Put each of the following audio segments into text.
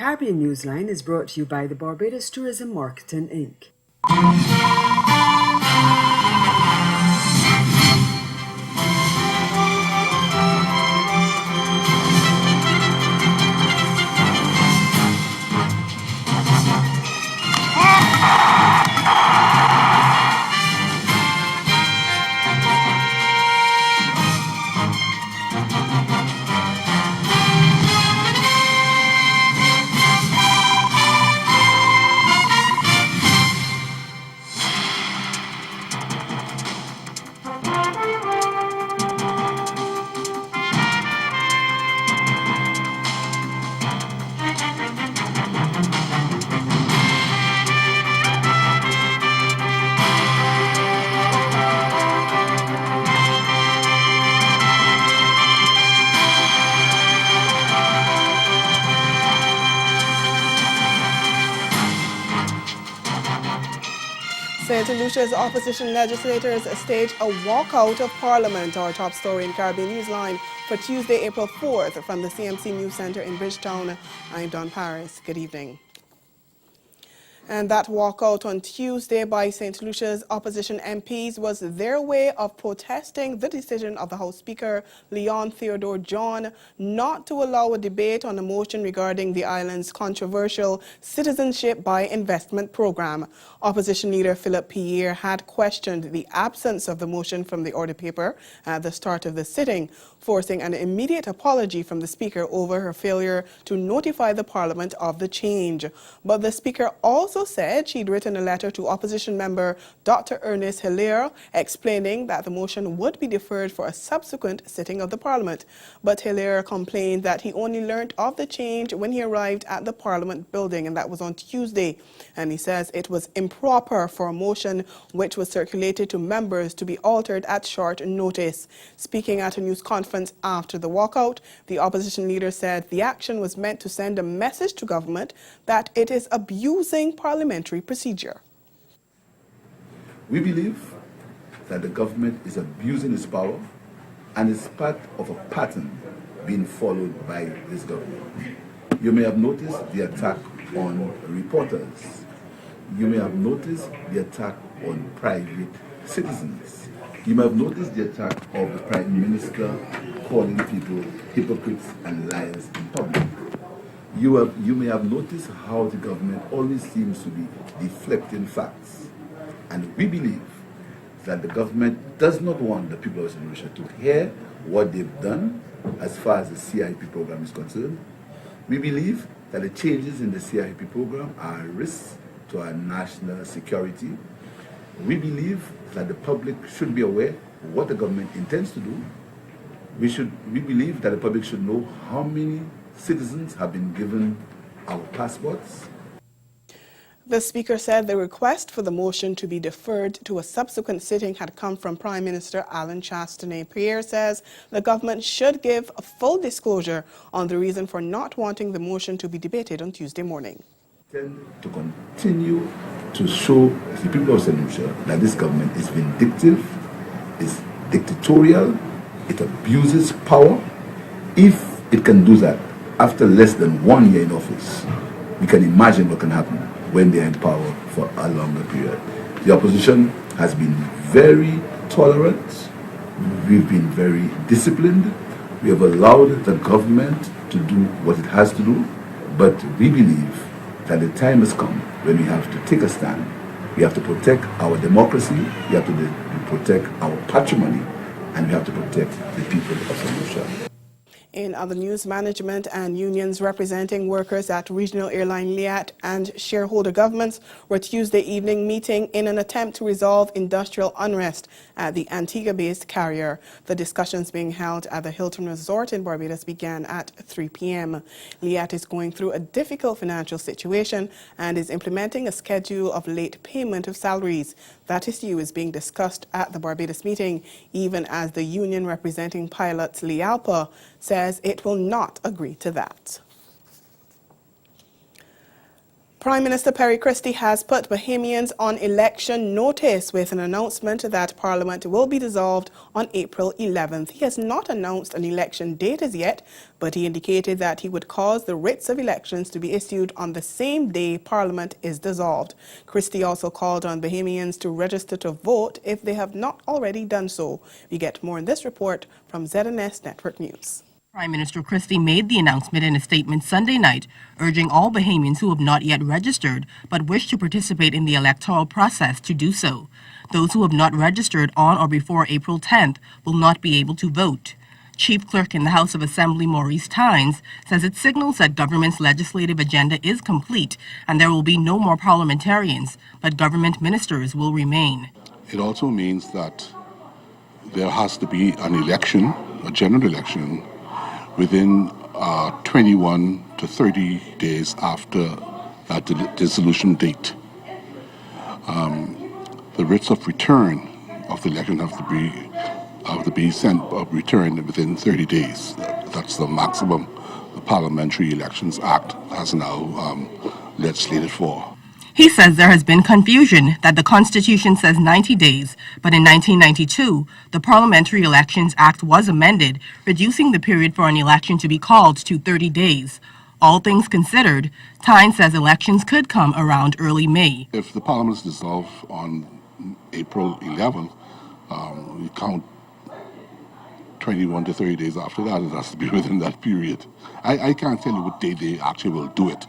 Caribbean Newsline is brought to you by the Barbados Tourism Marketing Inc. St. Lucia's opposition legislators stage a walkout of Parliament, our top story in Caribbean Newsline for Tuesday, April 4th from the CMC News Centre in Bridgetown. I'm Dawn Paris. Good evening. And that walkout on Tuesday by St. Lucia's opposition MPs was their way of protesting the decision of the House Speaker, Leon Theodore John, not to allow a debate on a motion regarding the island's controversial citizenship by investment program. Opposition leader Philip Pierre had questioned the absence of the motion from the order paper at the start of the sitting, forcing an immediate apology from the Speaker over her failure to notify the Parliament of the change. But the Speaker also said she'd written a letter to opposition member Dr. Ernest Hilaire explaining that the motion would be deferred for a subsequent sitting of the Parliament. But Hilaire complained that he only learnt of the change when he arrived at the Parliament building, and that was on Tuesday. And he says it was improper for a motion which was circulated to members to be altered at short notice. Speaking at a news conference after the walkout, the opposition leader said the action was meant to send a message to government that it is abusing parliamentary procedure. We believe that the government is abusing its power and is part of a pattern being followed by this government. You may have noticed the attack on reporters. You may have noticed the attack on private citizens. You may have noticed the attack of the Prime Minister calling people hypocrites and liars in public. You may have noticed how the government always seems to be deflecting facts. And we believe that the government does not want the people of St. Lucia to hear what they've done as far as the CIP program is concerned. We believe that the changes in the CIP program are a risk to our national security. We believe that the public should be aware of what the government intends to do. We believe that the public should know how many citizens have been given our passports. The Speaker said the request for the motion to be deferred to a subsequent sitting had come from Prime Minister Alan Chastanet. Pierre says the government should give a full disclosure on the reason for not wanting the motion to be debated on Tuesday morning. To continue to show the people of St. Lucia that this government is vindictive, is dictatorial, it abuses power. If it can do that after less than 1 year in office, we can imagine what can happen when they're in power for a longer period. The opposition has been very tolerant. We've been very disciplined. We have allowed the government to do what it has to do, but we believe that the time has come when we have to take a stand. We have to protect our democracy, we have to protect our patrimony, and we have to protect the people of St. Lucia. In other news, management and unions representing workers at regional airline Liat and shareholder governments were Tuesday evening meeting in an attempt to resolve industrial unrest at the Antigua-based carrier. The discussions being held at the Hilton Resort in Barbados began at 3 p.m. Liat is going through a difficult financial situation and is implementing a schedule of late payment of salaries. That issue is being discussed at the Barbados meeting, even as the union representing pilots, Lialpa, says it will not agree to that. Prime Minister Perry Christie has put Bahamians on election notice with an announcement that Parliament will be dissolved on April 11th. He has not announced an election date as yet, but he indicated that he would cause the writs of elections to be issued on the same day Parliament is dissolved. Christie also called on Bahamians to register to vote if they have not already done so. We get more in this report from ZNS Network News. Prime Minister Christie made the announcement in a statement Sunday night, urging all Bahamians who have not yet registered but wish to participate in the electoral process to do so. Those who have not registered on or before April 10th will not be able to vote. Chief Clerk in the House of Assembly Maurice Tynes says it signals that government's legislative agenda is complete and there will be no more parliamentarians, but government ministers will remain. It also means that there has to be an election, a general election, within 21 to 30 days after that dissolution date. The writs of return of the election have to be returned within 30 days. That's the maximum the Parliamentary Elections Act has now legislated for. He says there has been confusion that the Constitution says 90 days, but in 1992, the Parliamentary Elections Act was amended, reducing the period for an election to be called to 30 days. All things considered, Tyne says elections could come around early May. If the Parliament is dissolved on April 11th, we count 21 to 30 days after that. It has to be within that period. I can't tell you what day they actually will do it.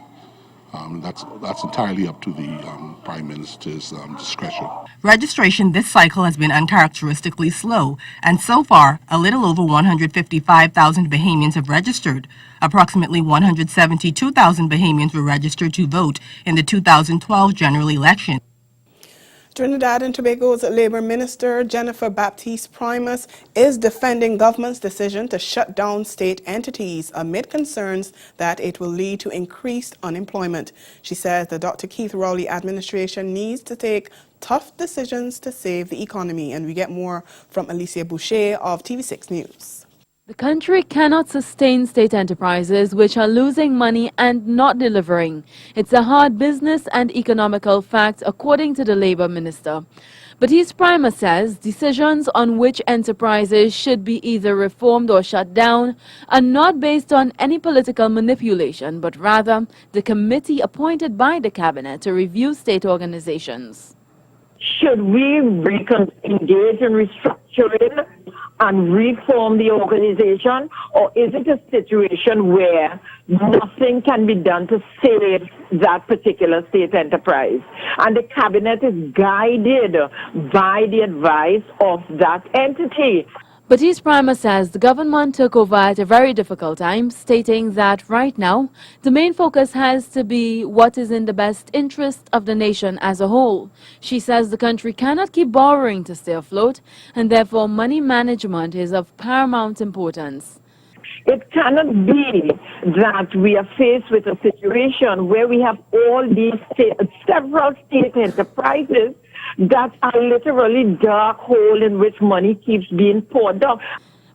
That's entirely up to the Prime Minister's discretion. Registration this cycle has been uncharacteristically slow, and so far, a little over 155,000 Bahamians have registered. Approximately 172,000 Bahamians were registered to vote in the 2012 general election. Trinidad and Tobago's Labour Minister Jennifer Baptiste-Primus is defending government's decision to shut down state entities amid concerns that it will lead to increased unemployment. She says the Dr. Keith Rowley administration needs to take tough decisions to save the economy. And we get more from Alicia Boucher of TV6 News. The country cannot sustain state enterprises which are losing money and not delivering. It's a hard business and economical fact, according to the Labour Minister. Baptiste-Primus says decisions on which enterprises should be either reformed or shut down are not based on any political manipulation, but rather the committee appointed by the cabinet to review state organizations. Should we engage in restructuring and reform the organization, or is it a situation where nothing can be done to save that particular state enterprise? And the cabinet is guided by the advice of that entity. Baptiste-Primus says the government took over at a very difficult time, stating that right now the main focus has to be what is in the best interest of the nation as a whole. She says the country cannot keep borrowing to stay afloat, and therefore money management is of paramount importance. It cannot be that we are faced with a situation where we have all these several state enterprises that are literally dark hole in which money keeps being poured down.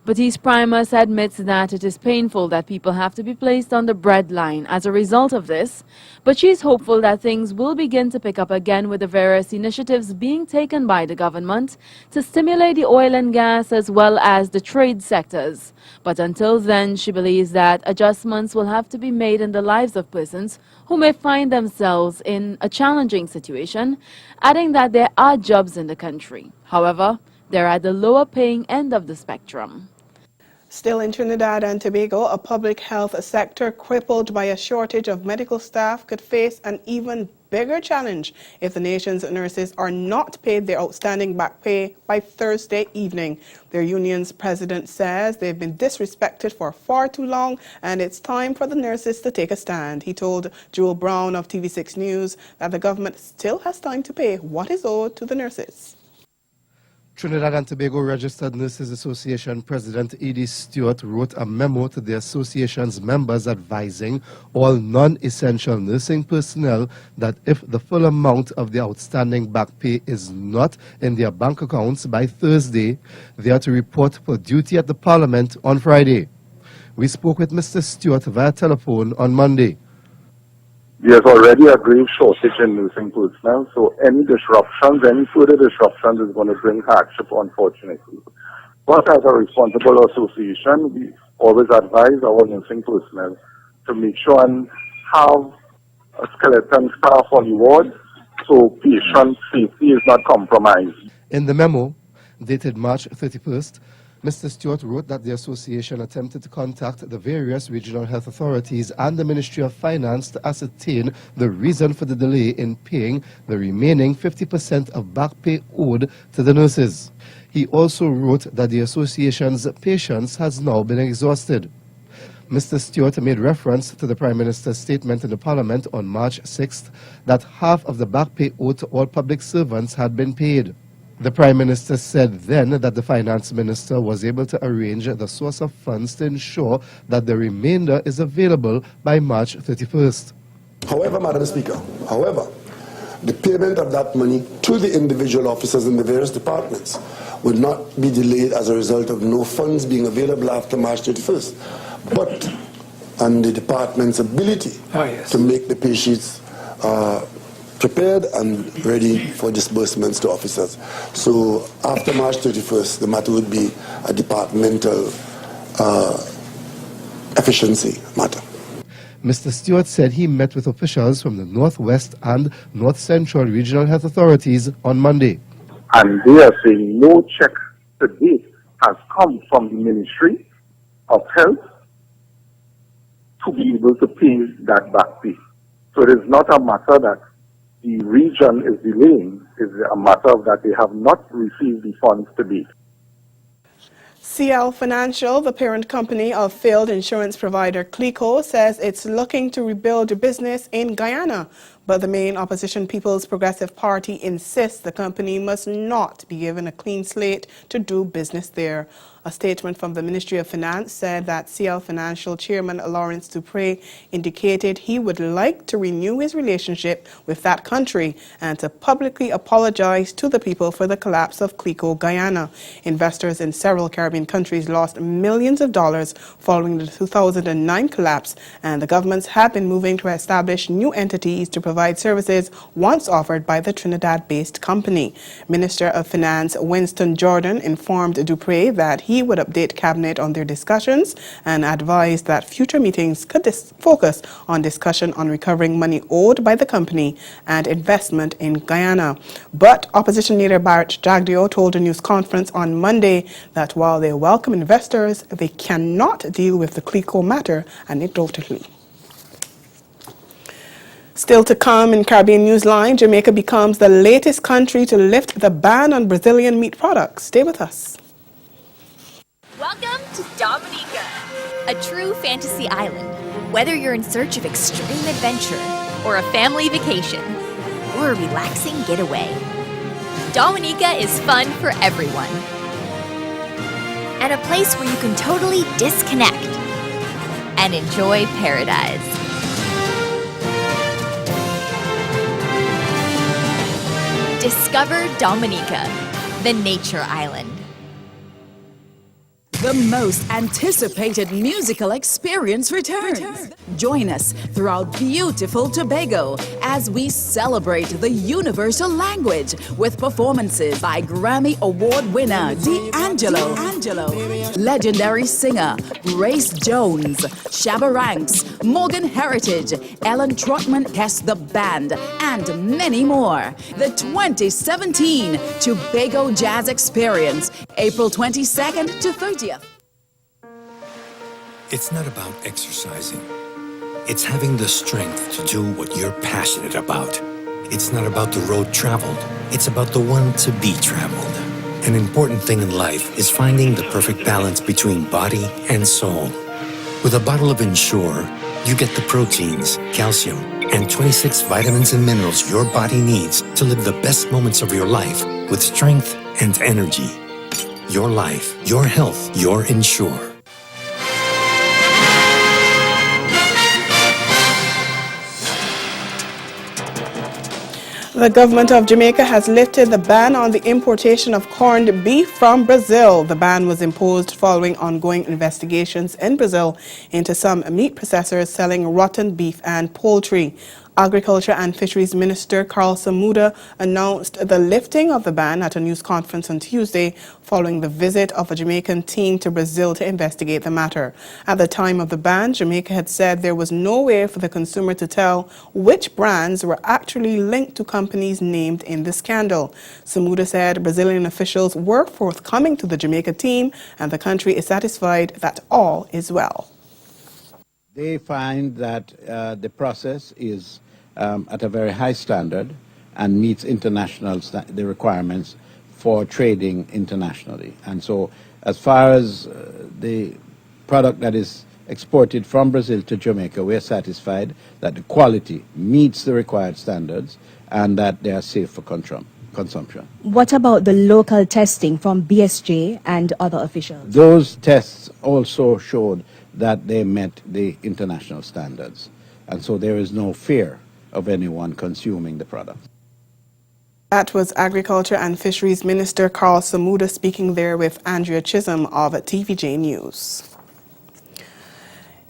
Baptiste-Primus admits that it is painful that people have to be placed on the breadline as a result of this, but she's hopeful that things will begin to pick up again with the various initiatives being taken by the government to stimulate the oil and gas as well as the trade sectors. But until then, she believes that adjustments will have to be made in the lives of persons who may find themselves in a challenging situation, adding that there are jobs in the country. However, they're at the lower paying end of the spectrum. Still in Trinidad and Tobago, a public health sector crippled by a shortage of medical staff could face an even bigger challenge if the nation's nurses are not paid their outstanding back pay by Thursday evening. Their union's president says they've been disrespected for far too long and it's time for the nurses to take a stand. He told Joel Brown of TV6 News that the government still has time to pay what is owed to the nurses. Trinidad and Tobago Registered Nurses Association President Edie Stewart wrote a memo to the association's members advising all non-essential nursing personnel that if the full amount of the outstanding back pay is not in their bank accounts by Thursday, they are to report for duty at the Parliament on Friday. We spoke with Mr. Stewart via telephone on Monday. there's already a grave shortage in nursing personnel, so any disruptions, any further disruptions is going to bring hardship, unfortunately. But as a responsible association, we always advise our nursing personnel to make sure and have a skeleton staff on ward so patient safety is not compromised. In the memo, dated March 31st, Mr. Stewart wrote that the association attempted to contact the various regional health authorities and the Ministry of Finance to ascertain the reason for the delay in paying the remaining 50% of back pay owed to the nurses. He also wrote that the association's patience has now been exhausted. Mr. Stewart made reference to the Prime Minister's statement in the Parliament on March 6th that half of the back pay owed to all public servants had been paid. The Prime Minister said then that the Finance Minister was able to arrange the source of funds to ensure that the remainder is available by March 31st. However, Madam Speaker, the payment of that money to the individual officers in the various departments would not be delayed as a result of no funds being available after March 31st, but on the department's ability to make the pay sheets prepared and ready for disbursements to officers. So after March 31st, the matter would be a departmental efficiency matter. Mr. Stewart said he met with officials from the Northwest and North Central Regional Health Authorities on Monday. And they are saying no check to date has come from the Ministry of Health to be able to pay that back pay. So it is not a matter that the region is delaying, it's a matter of that they have not received the funds to date. CL Financial, the parent company of failed insurance provider CLICO, says it's looking to rebuild a business in Guyana. But the main opposition People's Progressive Party insists the company must not be given a clean slate to do business there. A statement from the Ministry of Finance said that CL Financial Chairman Lawrence Dupré indicated he would like to renew his relationship with that country and to publicly apologize to the people for the collapse of CLICO Guyana. Investors in several Caribbean countries lost millions of dollars following the 2009 collapse, and the governments have been moving to establish new entities to provide services once offered by the Trinidad-based company. Minister of Finance Winston Jordan informed Dupré that he would update Cabinet on their discussions and advised that future meetings could focus on discussion on recovering money owed by the company and investment in Guyana. But opposition leader Barrett Jagdeo told a news conference on Monday that while they welcome investors, they cannot deal with the CLICO matter anecdotally. Still to come in Caribbean Newsline, Jamaica becomes the latest country to lift the ban on Brazilian meat products. Stay with us. Welcome to Dominica, a true fantasy island. Whether you're in search of extreme adventure or a family vacation or a relaxing getaway, Dominica is fun for everyone. And a place where you can totally disconnect and enjoy paradise. Discover Dominica, the nature island. The most anticipated musical experience returns. Join us throughout beautiful Tobago as we celebrate the universal language with performances by Grammy Award winner D'Angelo, legendary singer Grace Jones, Shabba Ranks, Morgan Heritage, Ellen Trotman Test the Band, and many more. The 2017 Tobago Jazz Experience, April 22nd to 30th. It's not about exercising. It's having the strength to do what you're passionate about. It's not about the road traveled. It's about the one to be traveled. An important thing in life is finding the perfect balance between body and soul. With a bottle of Ensure, you get the proteins, calcium, and 26 vitamins and minerals your body needs to live the best moments of your life with strength and energy. Your life, your health, your Ensure. The government of Jamaica has lifted the ban on the importation of corned beef from Brazil. The ban was imposed following ongoing investigations in Brazil into some meat processors selling rotten beef and poultry. Agriculture and Fisheries Minister Carl Samuda announced the lifting of the ban at a news conference on Tuesday following the visit of a Jamaican team to Brazil to investigate the matter. At the time of the ban, Jamaica had said there was no way for the consumer to tell which brands were actually linked to companies named in the scandal. Samuda said Brazilian officials were forthcoming to the Jamaica team and the country is satisfied that all is well. They find that the process is at a very high standard and meets the requirements for trading internationally. And so as far as the product that is exported from Brazil to Jamaica, we are satisfied that the quality meets the required standards and that they are safe for consumption. What about the local testing from BSJ and other officials? Those tests also showed that they met the international standards. And so there is no fear of anyone consuming the product. That was Agriculture and Fisheries Minister Carl Samuda speaking there with Andrea Chisholm of TVJ News.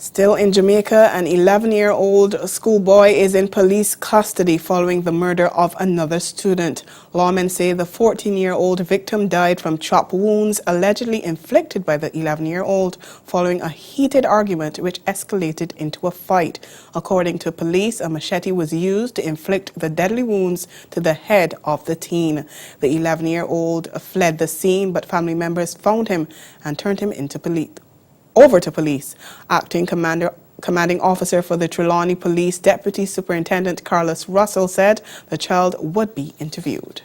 Still in Jamaica, an 11-year-old schoolboy is in police custody following the murder of another student. Lawmen say the 14-year-old victim died from chop wounds allegedly inflicted by the 11-year-old following a heated argument which escalated into a fight. According to police, a machete was used to inflict the deadly wounds to the head of the teen. The 11-year-old fled the scene, but family members found him and turned him over to police. Acting Commanding Officer for the Trelawney Police, Deputy Superintendent Carlos Russell, said the child would be interviewed.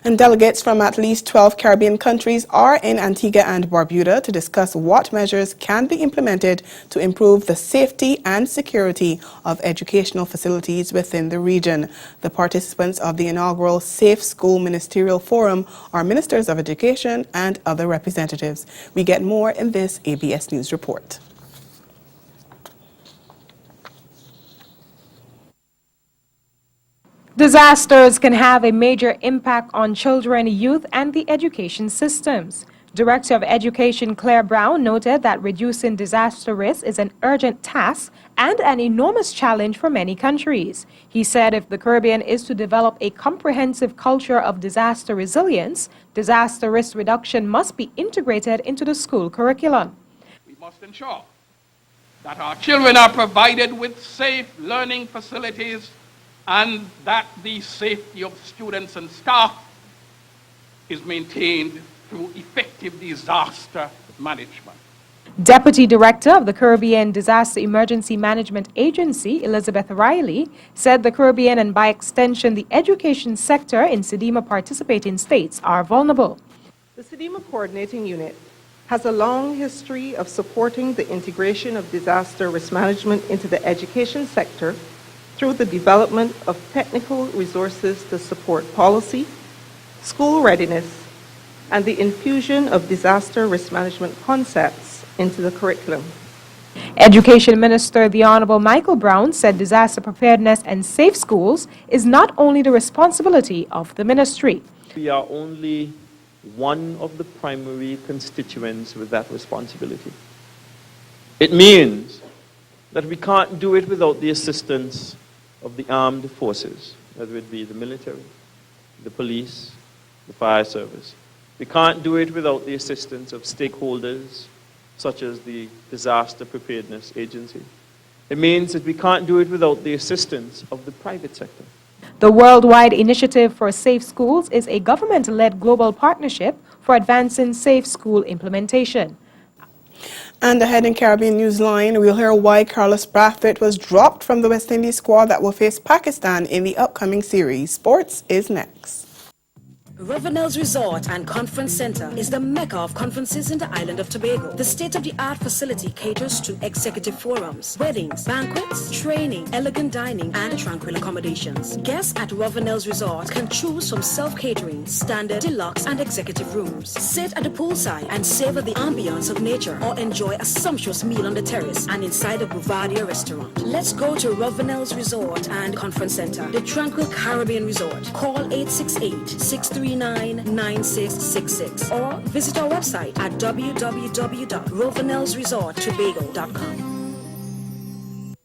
And delegates from at least 12 Caribbean countries are in Antigua and Barbuda to discuss what measures can be implemented to improve the safety and security of educational facilities within the region. The participants of the inaugural Safe School Ministerial Forum are ministers of education and other representatives. We get more in this ABS News report. Disasters can have a major impact on children, youth, and the education systems. Director of Education Claire Brown noted that reducing disaster risk is an urgent task and an enormous challenge for many countries. He said if the Caribbean is to develop a comprehensive culture of disaster resilience, disaster risk reduction must be integrated into the school curriculum. We must ensure that our children are provided with safe learning facilities and that the safety of students and staff is maintained through effective disaster management. Deputy Director of the Caribbean Disaster Emergency Management Agency, Elizabeth Riley, said the Caribbean and by extension the education sector in CDEMA participating states are vulnerable. The CDEMA Coordinating Unit has a long history of supporting the integration of disaster risk management into the education sector through the development of technical resources to support policy, school readiness, and the infusion of disaster risk management concepts into the curriculum. Education Minister the Honorable Michael Brown said disaster preparedness and safe schools is not only the responsibility of the ministry. We are only one of the primary constituents with that responsibility. It means that we can't do it without the assistance of the armed forces, whether it be the military, the police, the fire service. We can't do it without the assistance of stakeholders, such as the Disaster Preparedness Agency. It means that we can't do it without the assistance of the private sector. The Worldwide Initiative for Safe Schools is a government-led global partnership for advancing safe school implementation. And ahead in Caribbean Newsline, we'll hear why Carlos Brathwaite was dropped from the West Indies squad that will face Pakistan in the upcoming series. Sports is next. Ravenel's Resort and Conference Center is the mecca of conferences in the island of Tobago. The state-of-the-art facility caters to executive forums, weddings, banquets, training, elegant dining, and tranquil accommodations. Guests at Ravenel's Resort can choose from self-catering, standard, deluxe, and executive rooms. Sit at the poolside and savor the ambience of nature, or enjoy a sumptuous meal on the terrace and inside the Bouvardia restaurant. Let's go to Ravenel's Resort and Conference Center, the tranquil Caribbean Resort. Call 868-639-9666 or visit our website at www.rovenelsresorttobago.com.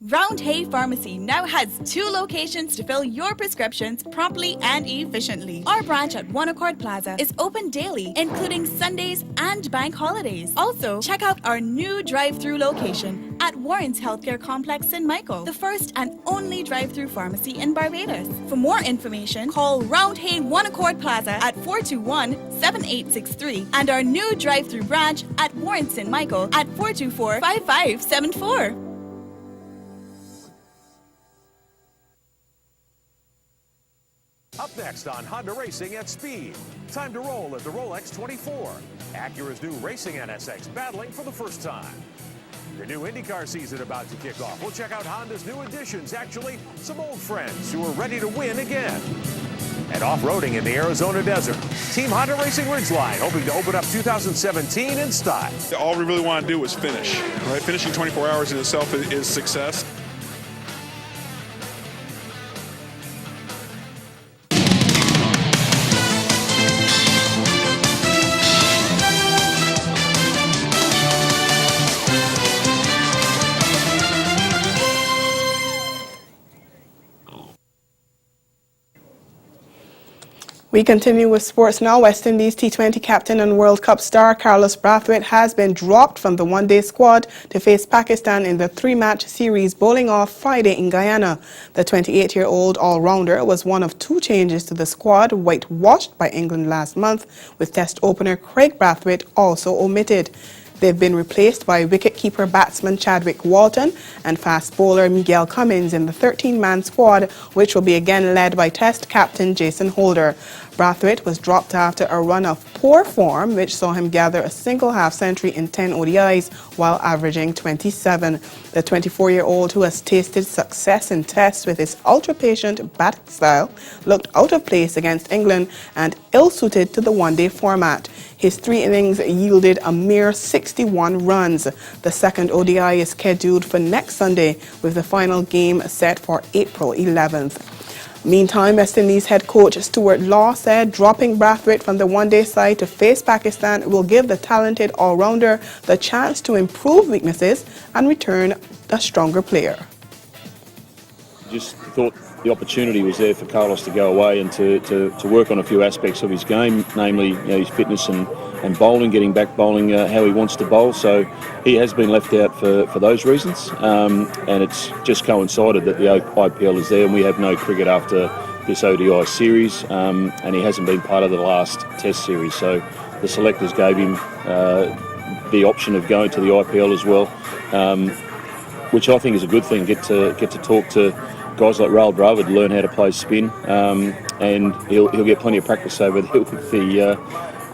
Round Hay Pharmacy now has 2 locations to fill your prescriptions promptly and efficiently. Our branch at One Accord Plaza is open daily, including Sundays and bank holidays. Also, check out our new drive-through location at Warren's Healthcare Complex in Michael, the first and only drive-through pharmacy in Barbados. For more information, call Round Hay One Accord Plaza at 421-7863 and our new drive-through branch at Warren's in Michael at 424-5574. Up next on Honda Racing at Speed. Time to roll at the Rolex 24. Acura's new Racing NSX battling for the first time. The new IndyCar season about to kick off. We'll check out Honda's new additions, actually some old friends who are ready to win again. And off-roading in the Arizona desert. Team Honda Racing Ridgeline hoping to open up 2017 in style. All we really want to do is finish. Right? Finishing 24 hours in itself is success. We continue with sports now. West Indies T20 captain and World Cup star Carlos Brathwaite has been dropped from the one-day squad to face Pakistan in the 3-match series bowling off Friday in Guyana. The 28-year-old all-rounder was one of 2 changes to the squad whitewashed by England last month, with Test opener Craig Brathwaite also omitted. They've been replaced by wicket-keeper batsman Chadwick Walton and fast bowler Miguel Cummins in the 13-man squad, which will be again led by Test captain Jason Holder. Brathwaite was dropped after a run of poor form, which saw him gather a single half-century in 10 ODIs while averaging 27. The 24-year-old, who has tasted success in Tests with his ultra-patient batting style, looked out of place against England and ill-suited to the one-day format. His 3 innings yielded a mere 61 runs. The second ODI is scheduled for next Sunday, with the final game set for April 11th. Meantime, West Indies head coach Stuart Law said dropping Brathwaite from the one-day side to face Pakistan will give the talented all-rounder the chance to improve weaknesses and return a stronger player. Just thought the opportunity was there for Carlos to go away and to work on a few aspects of his game, namely his fitness and bowling, getting back bowling how he wants to bowl. So he has been left out for those reasons, and it's just coincided that the IPL is there and we have no cricket after this ODI series, and he hasn't been part of the last Test series. So the selectors gave him the option of going to the IPL as well, which I think is a good thing. Get to talk to guys like Rahul Dravid, learn how to play spin, and he'll get plenty of practice over there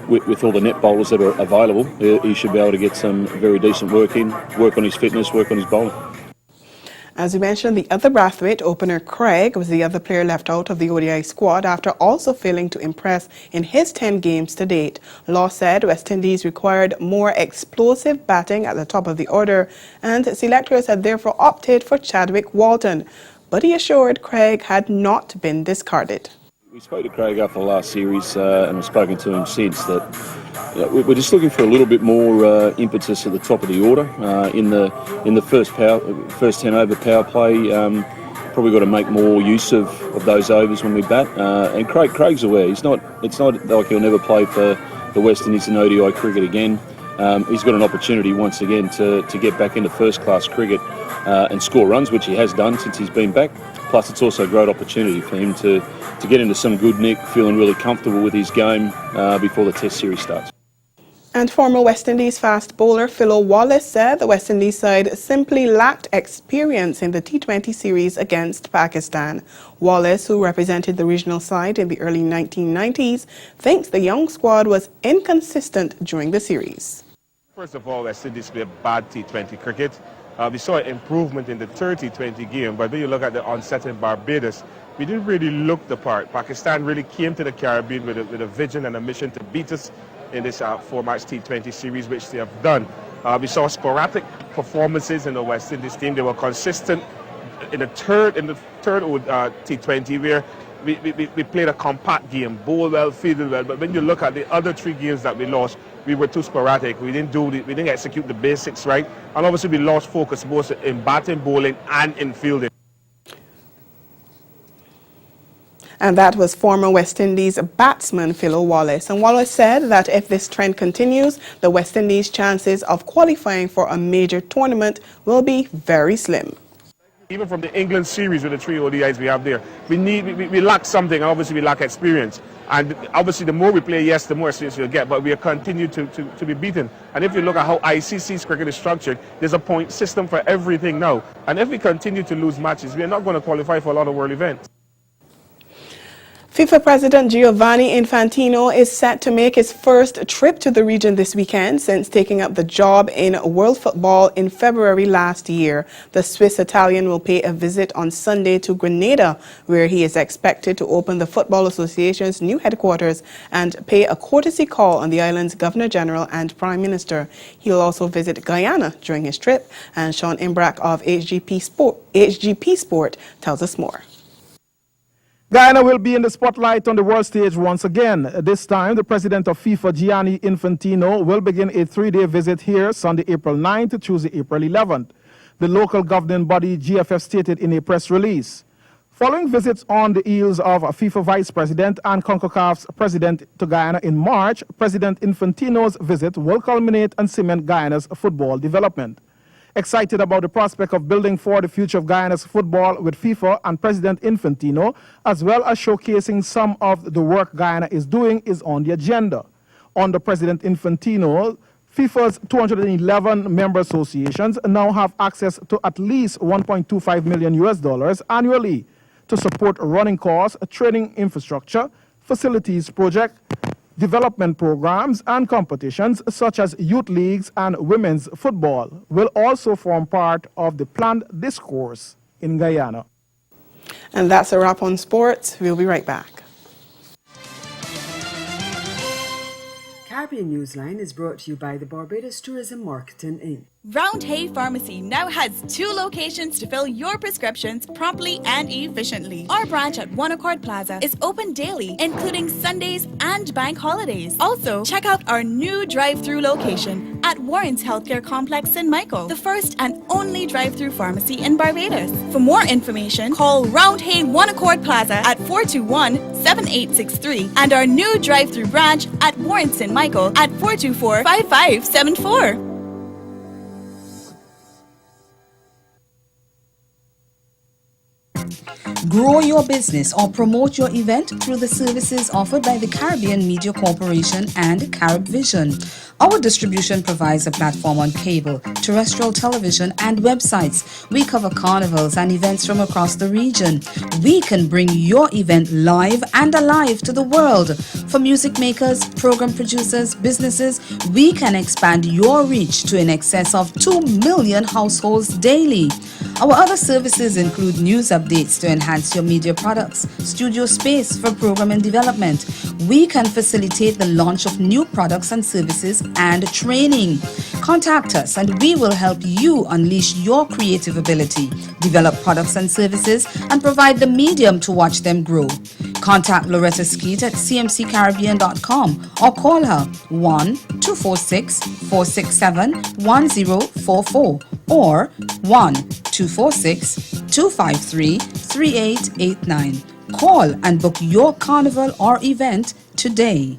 with all the net bowlers that are available. He should be able to get some very decent work in, work on his fitness, work on his bowling. As we mentioned, the other Brathwaite opener, Craig, was the other player left out of the ODI squad after also failing to impress in his 10 games to date. Law said West Indies required more explosive batting at the top of the order, and selectors had therefore opted for Chadwick Walton. But he assured Craig had not been discarded. We spoke to Craig after the last series and we've spoken to him since that we're just looking for a little bit more impetus at the top of the order. In the first 10 over power play, probably got to make more use of those overs when we bat. And Craig's aware. It's not like he'll never play for the West Indies in ODI cricket again. He's got an opportunity once again to get back into first-class cricket and score runs, which he has done since he's been back. Plus, it's also a great opportunity for him to get into some good nick, feeling really comfortable with his game before the Test series starts. And former West Indies fast bowler Philo Wallace said the West Indies side simply lacked experience in the T20 series against Pakistan. Wallace, who represented the regional side in the early 1990s, thinks the young squad was inconsistent during the series. First of all, West Indies played bad T20 cricket. We saw an improvement in the third T20 game, but when you look at the onset in Barbados, we didn't really look the part. Pakistan really came to the Caribbean with a vision and a mission to beat us in this 4-match T20 series, which they have done. We saw sporadic performances in the West Indies team. They were consistent in the third T20, where we played a compact game, bowled well, fielded well. But when you look at the other 3 games that we lost, we were too sporadic. We didn't execute the basics right, and obviously we lost focus both in batting, bowling, and in fielding. And that was former West Indies batsman Philo Wallace. And Wallace said that if this trend continues, the West Indies' chances of qualifying for a major tournament will be very slim. Even from the England series with the 3 ODIs we have there, we lack something, and obviously we lack experience. And obviously the more we play, yes, the more experience we'll get, but we continue to be beaten. And if you look at how ICC's cricket is structured, there's a point system for everything now. And if we continue to lose matches, we are not going to qualify for a lot of world events. FIFA President Giovanni Infantino is set to make his first trip to the region this weekend since taking up the job in world football in February last year. The Swiss Italian will pay a visit on Sunday to Grenada, where he is expected to open the Football Association's new headquarters and pay a courtesy call on the island's Governor General and Prime Minister. He'll also visit Guyana during his trip, and Sean Imbrack of HGP Sport tells us more. Guyana will be in the spotlight on the world stage once again. This time, the president of FIFA, Gianni Infantino, will begin a 3-day visit here Sunday, April 9th to Tuesday, April 11th. The local governing body, GFF, stated in a press release. Following visits on the heels of FIFA vice president and CONCACAF's president to Guyana in March, President Infantino's visit will culminate and cement Guyana's football development. Excited about the prospect of building for the future of Guyana's football with FIFA and President Infantino, as well as showcasing some of the work Guyana is doing, is on the agenda. Under President Infantino, FIFA's 211 member associations now have access to at least $1.25 million annually to support running costs, training infrastructure, facilities project, development programs and competitions such as youth leagues and women's football will also form part of the planned discourse in Guyana. And that's a wrap on sports. We'll be right back. Caribbean Newsline is brought to you by the Barbados Tourism Marketing Inc. Round Hay Pharmacy now has 2 locations to fill your prescriptions promptly and efficiently. Our branch at One Accord Plaza is open daily, including Sundays and bank holidays. Also, check out our new drive-through location at Warren's Healthcare Complex in Michael, the first and only drive-through pharmacy in Barbados. For more information, call Round Hay One Accord Plaza at 421-7863 and our new drive-through branch at Warren's in Michael at 424-5574. Grow your business or promote your event through the services offered by the Caribbean Media Corporation and Carib Vision. Our distribution provides a platform on cable, terrestrial television, and websites. We cover carnivals and events from across the region. We can bring your event live and alive to the world. For music makers, program producers, businesses, we can expand your reach to in excess of 2 million households daily. Our other services include news updates to enhance your media products, studio space for program and development. We can facilitate the launch of new products and services and training. Contact us and we will help you unleash your creative ability, develop products and services, and provide the medium to watch them grow. Contact Loretta Skeet at cmccaribbean.com or call her 1-246-467-1044 or 1-246-253-3889. Call and book your carnival or event today.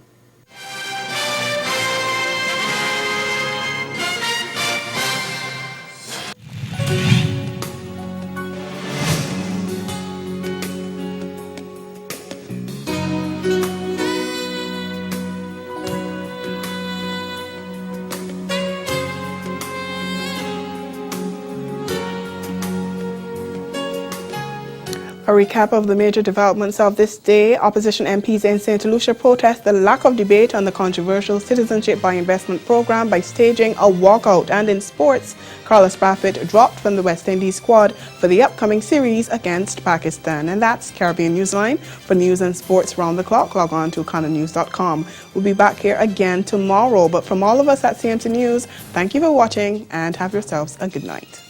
A recap of the major developments of this day. Opposition MPs in St. Lucia protest the lack of debate on the controversial Citizenship by Investment program by staging a walkout. And in sports, Carlos Brathwaite dropped from the West Indies squad for the upcoming series against Pakistan. And that's Caribbean Newsline. For news and sports round the clock, log on to CanadaNews.com. We'll be back here again tomorrow. But from all of us at CMC News, thank you for watching and have yourselves a good night.